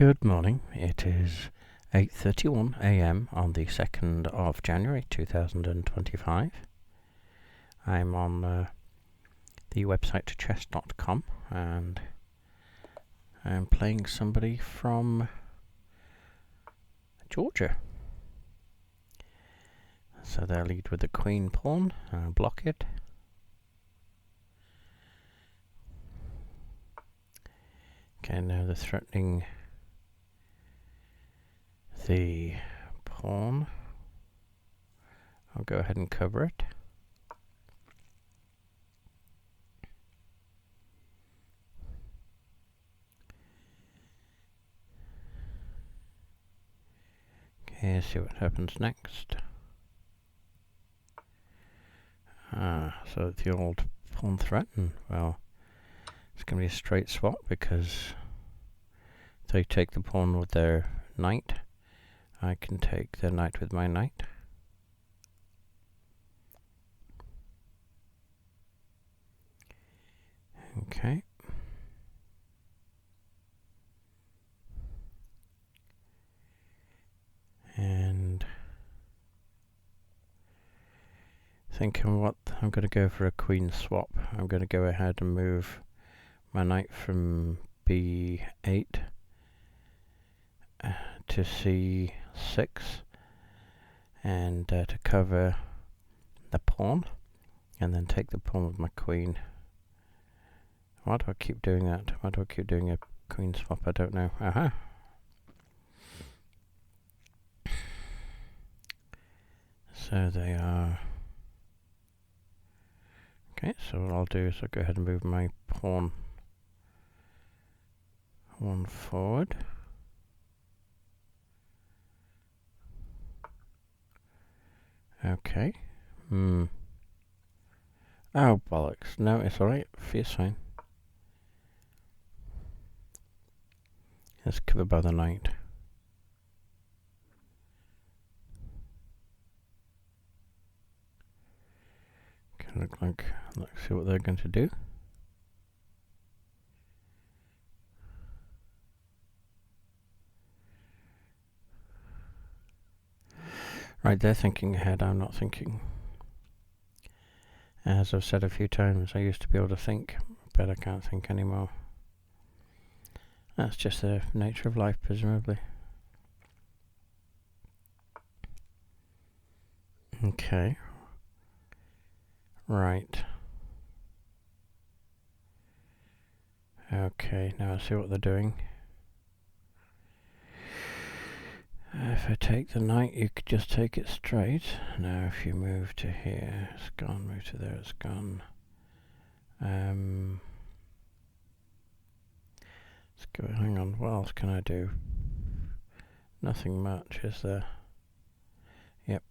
Good morning. It is 8:31 a.m. on the 2nd of January 2025. I'm on the website chess.com and I'm playing somebody from Georgia. So they'll lead with the queen pawn, block it. Okay, now they're threatening the pawn. I'll go ahead and cover it. Okay, see what happens next. So the old pawn threaten. Well, it's going to be a straight swap because they take the pawn with their knight. I can take the knight with my knight. Okay. And thinking what I'm going to go for a queen swap. I'm going to go ahead and move my knight from b8 to c6 and to cover the pawn, and then take the pawn with my queen. Why do I keep doing that? Why do I keep doing a queen swap? I don't know. Aha! So they are... Okay, so what I'll do is I'll go ahead and move my pawn one forward. Okay. Oh, bollocks. No, it's alright. It's fine. It's covered by the knight. Okay, look like, let's see what they're going to do. Right, they're thinking ahead, I'm not thinking. As I've said a few times, I used to be able to think, but I can't think anymore. That's just the nature of life, presumably. Okay. Right. Okay, now I see what they're doing. If I take the knight, you could just take it straight. Now if you move to here, it's gone. Move to there, it's gone. Let's go, hang on, what else can I do? Nothing much, is there? Yep.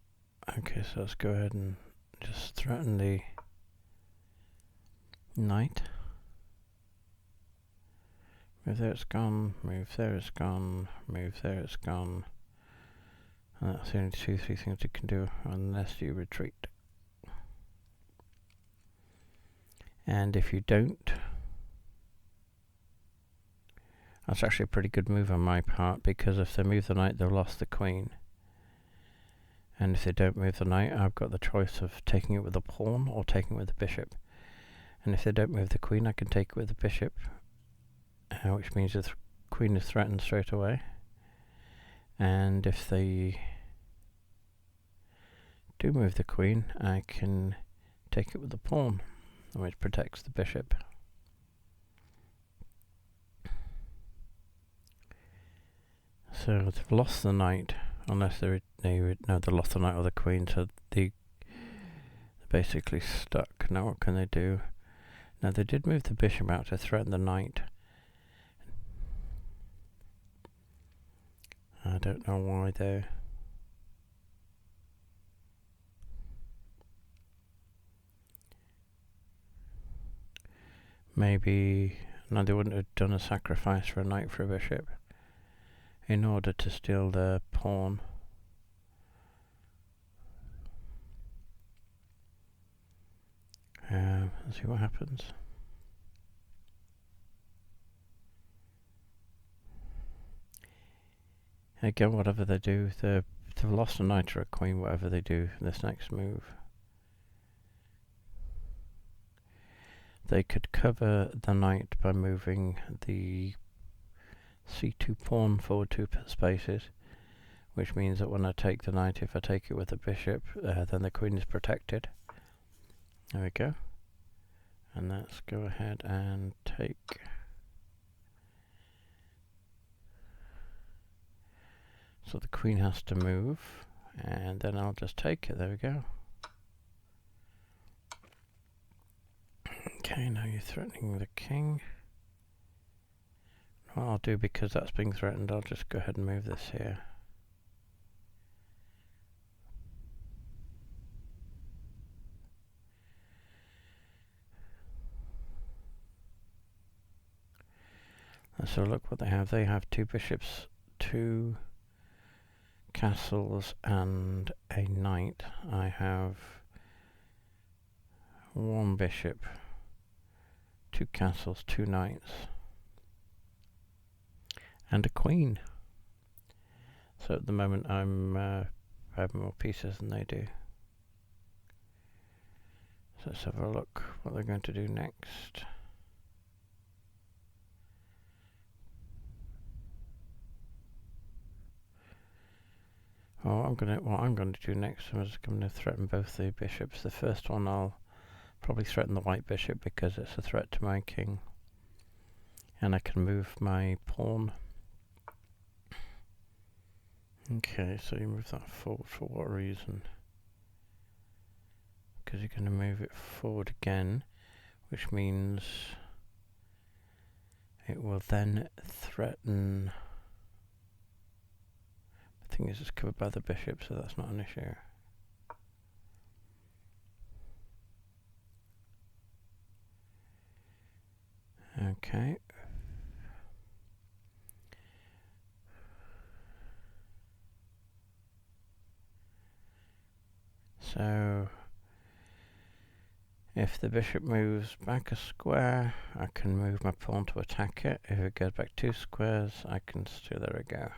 Okay, so let's go ahead and just threaten the knight. Move there, it's gone. Move there, it's gone. Move there, it's gone. And that's the only 2-3 things you can do unless you retreat. And if you don't, that's actually a pretty good move on my part, because if they move the knight, they've lost the queen. And if they don't move the knight, I've got the choice of taking it with the pawn or taking it with the bishop. And if they don't move the queen, I can take it with the bishop, which means the queen is threatened straight away. And if they do move the queen, I can take it with the pawn, which protects the bishop. So they've lost the knight, unless they've lost the knight or the queen, so they're basically stuck. Now what can they do? Now they did move the bishop out to threaten the knight. I don't know why though. Maybe, no, they wouldn't have done a sacrifice for a knight for a bishop in order to steal the pawn. Let's see what happens. Again, whatever they do, they've lost a knight or a queen, whatever they do this next move. They could cover the knight by moving the c2 pawn forward 2 spaces, which means that when I take the knight, if I take it with the bishop, then the queen is protected. There we go. And let's go ahead and take. So the queen has to move, and then I'll just take it. There we go. Okay, now you're threatening the king. What I'll do, because that's being threatened, I'll just go ahead and move this here. So look what they have. They have 2 bishops, 2 castles and a knight. I have 1 bishop, 2 castles, 2 knights, and a queen. So at the moment I have more pieces than they do. So let's have a look what they're going to do next. What I'm going to do next is just going to threaten both the bishops. The first one I'll probably threaten the white bishop because it's a threat to my king. And I can move my pawn. Okay, so you move that forward for what reason? Because you're going to move it forward again, which means it will then threaten. The thing is, it's covered by the bishop, so that's not an issue. Okay. So if the bishop moves back a square, I can move my pawn to attack it. If it goes back 2 squares, I can still, there we go.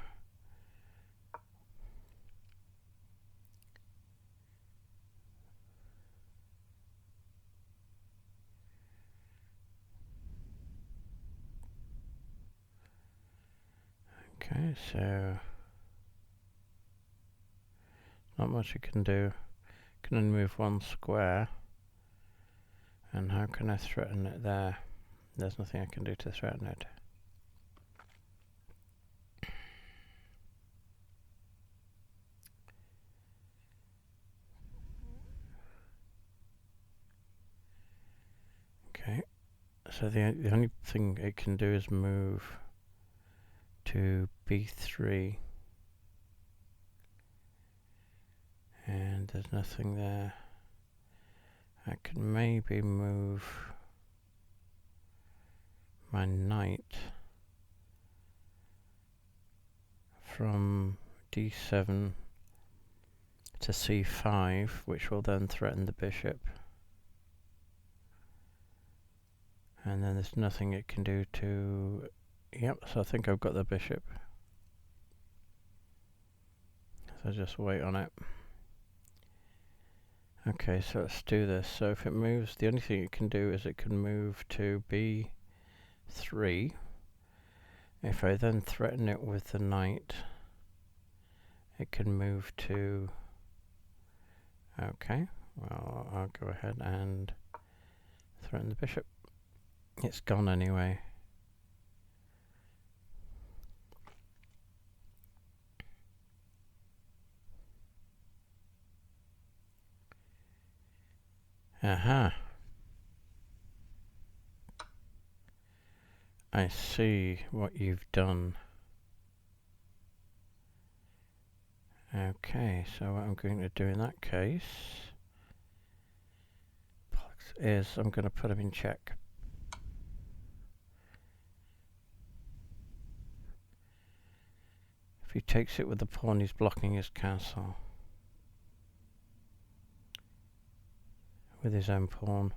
Okay, so not much you can do. Can only move 1 square. And how can I threaten it there? There's nothing I can do to threaten it. Okay, so the only thing it can do is move to b3. And there's nothing there. I can maybe move my knight from d7 to c5, which will then threaten the bishop. And then there's nothing it can do to... Yep, so I think I've got the bishop. So just wait on it. Okay, so let's do this. So if it moves, the only thing it can do is it can move to b3. If I then threaten it with the knight, it can move to... Okay, well, I'll go ahead and threaten the bishop. It's gone anyway. Aha. I see what you've done. Okay, so what I'm going to do in that case is I'm going to put him in check. If he takes it with the pawn, he's blocking his castle with his own pawn.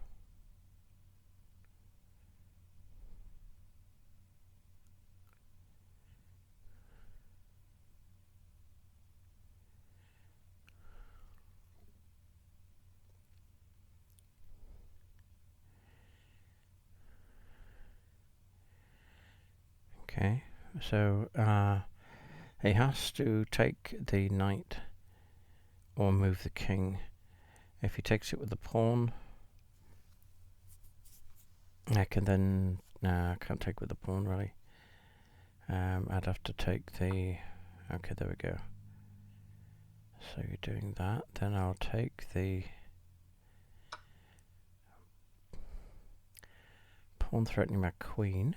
Okay, so he has to take the knight or move the king. If he takes it with the pawn, I can then... Nah, I can't take with the pawn really. I'd have to take the... Okay, there we go. So you're doing that. Then I'll take the pawn threatening my queen.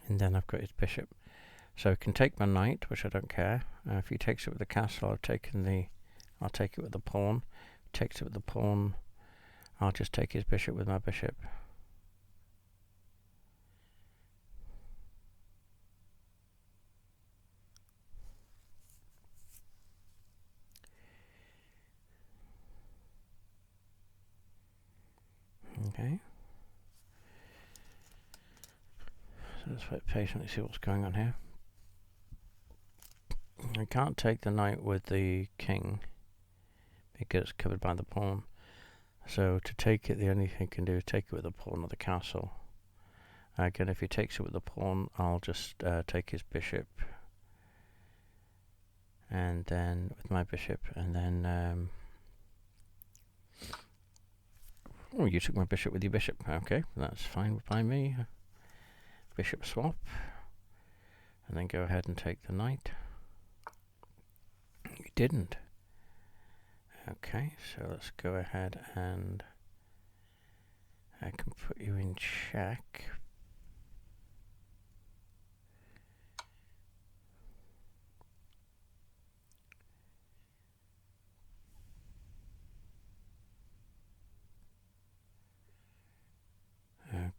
And then I've got his bishop. So I can take my knight, which I don't care. If he takes it with the castle, I'll take it with the pawn. Takes it with the pawn, I'll just take his bishop with my bishop. Okay. So let's wait patiently, see what's going on here. I can't take the knight with the king because it's covered by the pawn. So to take it, the only thing I can do is take it with the pawn or the castle. Again, if he takes it with the pawn, I'll just take his bishop. And then with my bishop, and then... oh, you took my bishop with your bishop. Okay, that's fine by me. Bishop swap. And then go ahead and take the knight. You didn't. Okay, so let's go ahead and I can put you in check.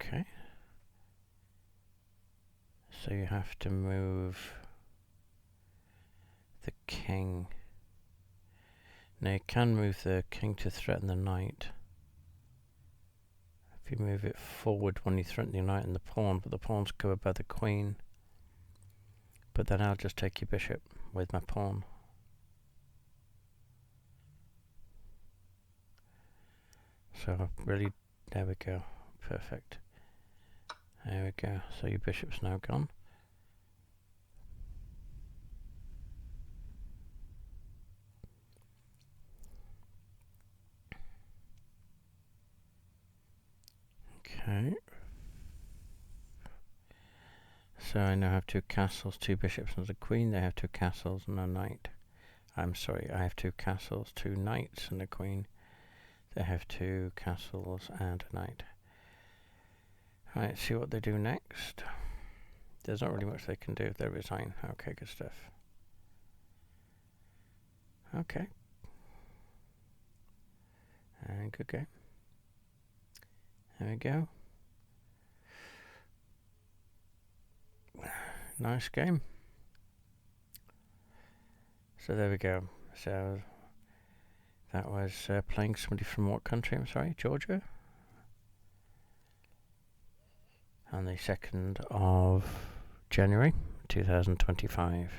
Okay. So you have to move the king. Now you can move the king to threaten the knight. If you move it forward when you threaten the knight and the pawn, but the pawn's covered by the queen. But then I'll just take your bishop with my pawn. So really, there we go. Perfect. There we go. So your bishop's now gone. Okay. So I now have 2 castles, 2 bishops and a queen. They have 2 castles and a knight. I'm sorry, I have 2 castles, 2 knights and a queen. They have 2 castles and a knight. Right, see what they do next. There's not really much they can do if they resign. Okay, good stuff. Okay. And good game. There we go. Nice game. So there we go. So that was playing somebody from what country? I'm sorry, Georgia? On the 2nd of January 2025.